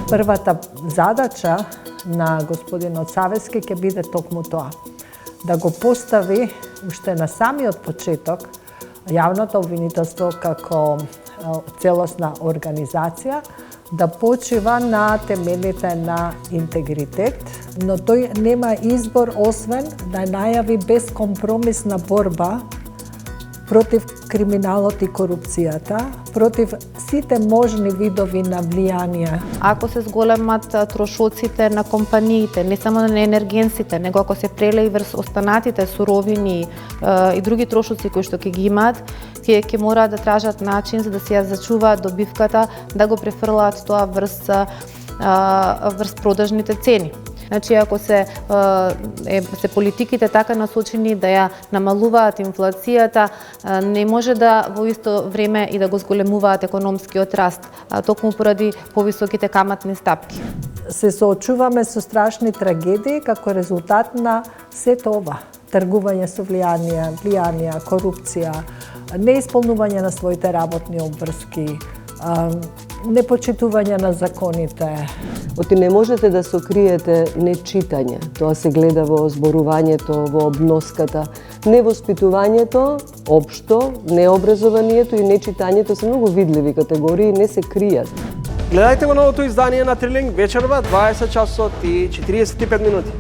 Првата задача на господинот Савески ќе биде токму тоа, да го постави уште на самиот почеток јавното обвинителство како целосна организација да почива на темелите на интегритет, но тој нема избор освен да најави безкомпромисна борба против криминалот и корупцијата, против сите можни видови на влијание. Ако се зголемат трошоците на компаниите, не само на енергенсите, него ако се прелеи врз останатите суровини и други трошоци кои што ќе ги имаат, ќе мораат да тражат начин за да се ја зачуваат добивката, да го префрлаат тоа врз продажните цени. Значи, ако се политиките така насочени да ја намалуваат инфлацијата, не може да во исто време и да го зголемуваат економскиот раст, токму поради повисоките каматни стапки. Се соочуваме со страшни трагедии како резултат на сето ова. Тргување со влијанија, корупција, неисполнување на своите работни обврски, непочитување на законите. Оти не можете да сокриете нечитање. Тоа се гледа во зборувањето, во обноската. Невоспитувањето, општо, необразованието и нечитањето се многу видливи категории, не се кријат. Гледајте го новото издание на Трилинг вечерва 20 часот и 45 минути.